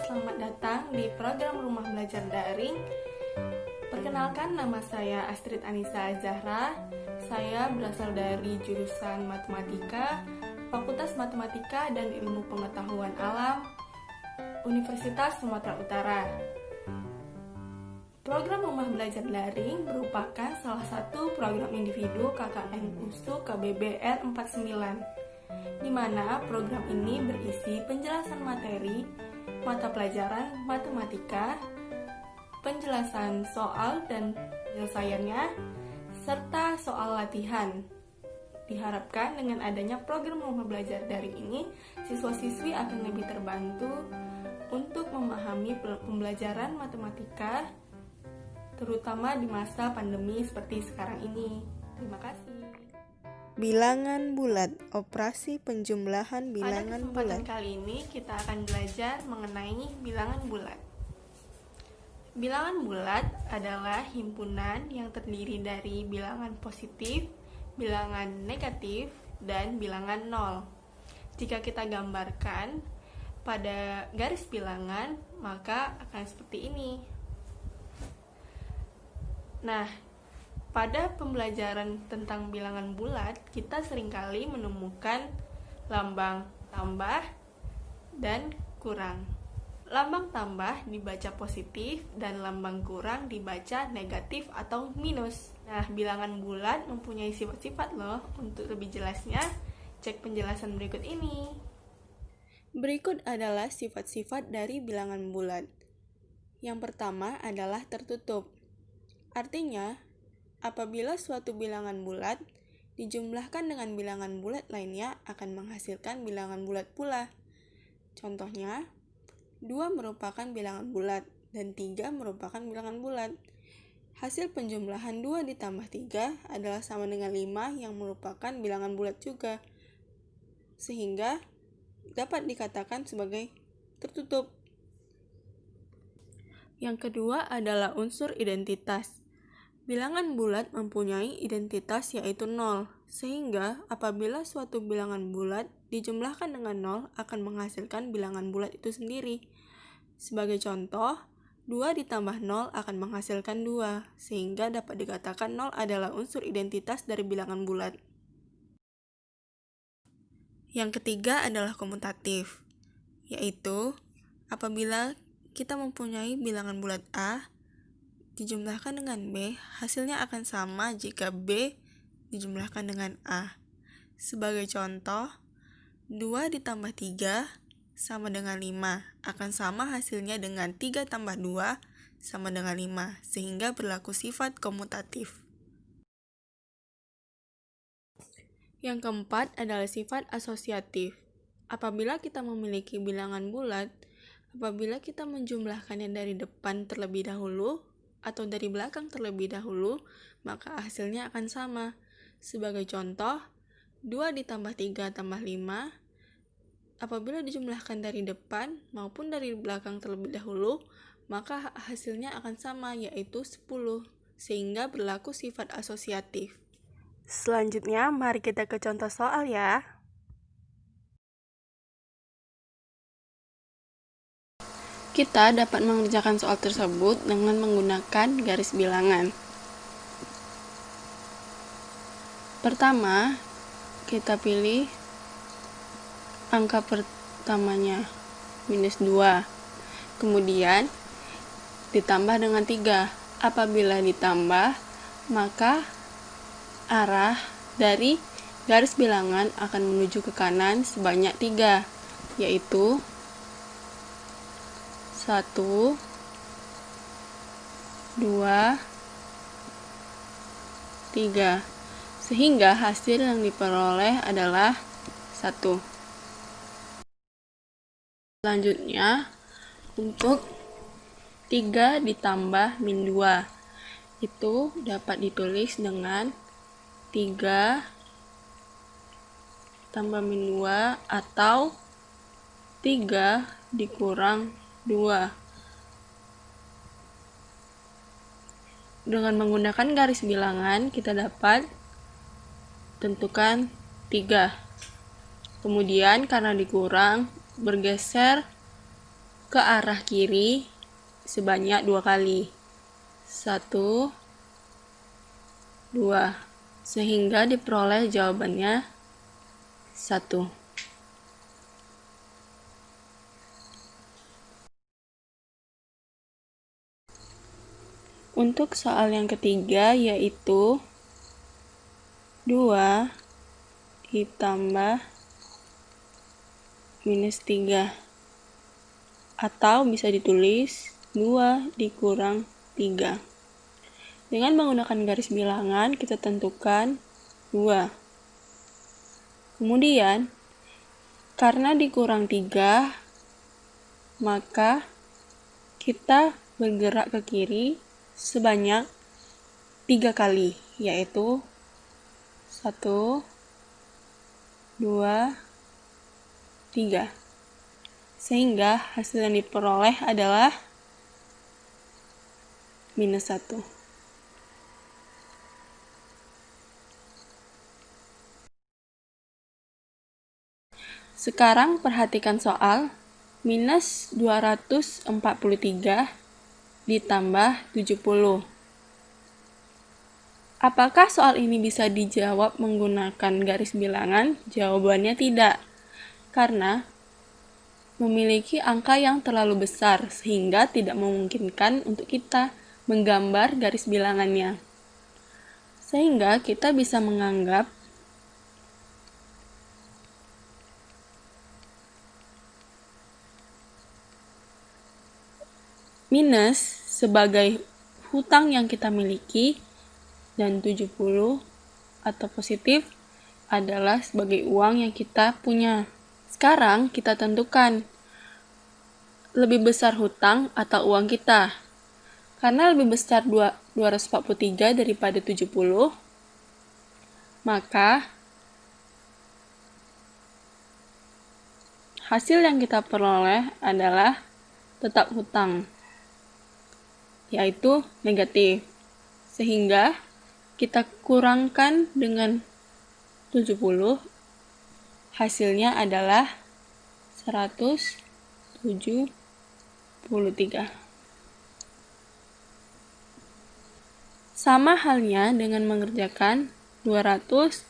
selamat datang di program Rumah Belajar Daring. Perkenalkan, nama saya Astrid Anissa Zahra. Saya berasal dari jurusan Matematika, Fakultas Matematika dan Ilmu Pengetahuan Alam, Universitas Sumatera Utara. Program Rumah Belajar Daring merupakan salah satu program individu KKN USU KBBR 49, di mana program ini berisi penjelasan materi, mata pelajaran matematika, penjelasan soal dan penyelesaiannya, serta soal latihan. Diharapkan dengan adanya program Rumah Belajar Daring ini, siswa-siswi akan lebih terbantu untuk memahami pembelajaran matematika, terutama di masa pandemi seperti sekarang ini. Terima kasih. Bilangan bulat, operasi penjumlahan bilangan Pada kesempatan bulat. kali ini kita akan belajar mengenai bilangan bulat. Bilangan bulat adalah himpunan yang terdiri dari bilangan positif, bilangan negatif, dan bilangan nol. Jika kita gambarkan pada garis bilangan, maka akan seperti ini. Nah, pada pembelajaran tentang bilangan bulat, kita seringkali menemukan lambang tambah dan kurang. Lambang tambah dibaca positif dan lambang kurang dibaca negatif atau minus. Nah, bilangan bulat mempunyai sifat-sifat loh. Untuk lebih jelasnya, cek penjelasan berikut ini. Berikut adalah sifat-sifat dari bilangan bulat. Yang pertama adalah tertutup. Artinya, apabila suatu bilangan bulat dijumlahkan dengan bilangan bulat lainnya akan menghasilkan bilangan bulat pula. Contohnya, 2 merupakan bilangan bulat dan 3 merupakan bilangan bulat. Hasil penjumlahan 2 ditambah 3 adalah sama dengan 5 yang merupakan bilangan bulat juga, sehingga dapat dikatakan sebagai tertutup. Yang kedua adalah unsur identitas. Bilangan bulat mempunyai identitas yaitu 0, sehingga apabila suatu bilangan bulat dijumlahkan dengan 0 akan menghasilkan bilangan bulat itu sendiri. Sebagai contoh, 2 ditambah 0 akan menghasilkan 2, sehingga dapat dikatakan 0 adalah unsur identitas dari bilangan bulat. Yang ketiga adalah komutatif, yaitu apabila kita mempunyai bilangan bulat A dijumlahkan dengan B, hasilnya akan sama jika B dijumlahkan dengan A. Sebagai contoh, 2 ditambah 3 sama dengan 5, akan sama hasilnya dengan 3 tambah 2 sama dengan 5, sehingga berlaku sifat komutatif. Yang keempat adalah sifat asosiatif. Apabila kita memiliki bilangan bulat, apabila kita menjumlahkannya dari depan terlebih dahulu atau dari belakang terlebih dahulu, maka hasilnya akan sama. Sebagai contoh, 2 ditambah 3 tambah 5, apabila dijumlahkan dari depan maupun dari belakang terlebih dahulu, maka hasilnya akan sama, yaitu 10, sehingga berlaku sifat asosiatif. Selanjutnya, mari kita ke contoh soal ya. Kita dapat mengerjakan soal tersebut dengan menggunakan garis bilangan. Pertama, kita pilih angka pertamanya, minus 2. Kemudian, ditambah dengan 3. Apabila ditambah, maka arah dari garis bilangan akan menuju ke kanan sebanyak 3, yaitu 1, 2, 3, sehingga hasil yang diperoleh adalah 1. Selanjutnya, untuk 3 ditambah min 2, itu dapat ditulis dengan 3 tambah min 2 atau 3 dikurang 2. Dengan menggunakan garis bilangan, kita dapat tentukan 3. Kemudian karena dikurang, bergeser ke arah kiri sebanyak 2 kali. 1, 2. Sehingga diperoleh jawabannya 1. Untuk soal yang ketiga yaitu 2 ditambah minus 3. Atau bisa ditulis 2 dikurang 3. Dengan menggunakan garis bilangan, kita tentukan 2. Kemudian, karena dikurang 3, maka kita bergerak ke kiri sebanyak 3 kali, yaitu 1, 2, 3. Sehingga hasil yang diperoleh adalah minus 1. Sekarang perhatikan soal minus 243 ditambah 70. Apakah soal ini bisa dijawab menggunakan garis bilangan? Jawabannya tidak, karena memiliki angka yang terlalu besar sehingga tidak memungkinkan untuk kita menggambar garis bilangannya. Sehingga kita bisa menganggap minus sebagai hutang yang kita miliki dan 70 atau positif adalah sebagai uang yang kita punya. Sekarang kita tentukan lebih besar hutang atau uang kita. Karena lebih besar 243 daripada 70, maka hasil yang kita peroleh adalah tetap hutang, yaitu negatif. Sehingga kita kurangkan dengan 70, hasilnya adalah 173. Sama halnya dengan mengerjakan 243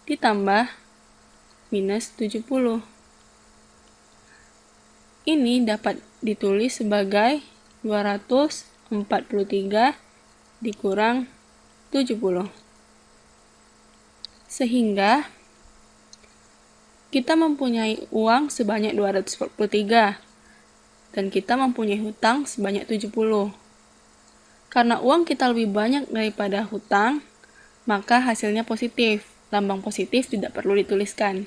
ditambah minus 70. Ini dapat ditulis sebagai 243 dikurang 70. Sehingga kita mempunyai uang sebanyak 243 dan kita mempunyai hutang sebanyak 70. Karena uang kita lebih banyak daripada hutang, maka hasilnya positif. Lambang positif tidak perlu dituliskan.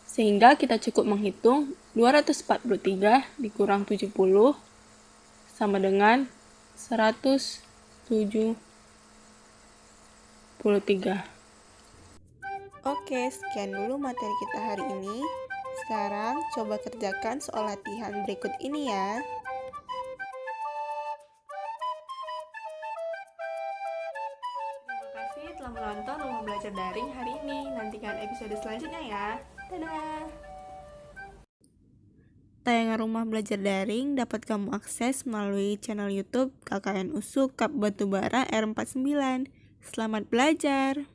Sehingga kita cukup menghitung 243 dikurang 70 sama dengan 173. Oke, sekian dulu materi kita hari ini. Sekarang coba kerjakan soal latihan berikut ini ya. Terima kasih telah menonton Rumah Belajar Daring hari ini. Nantikan episode selanjutnya ya. Dadah! Tayangan Rumah Belajar Daring dapat kamu akses melalui channel YouTube KKN USU Kap Batubara R49. Selamat belajar!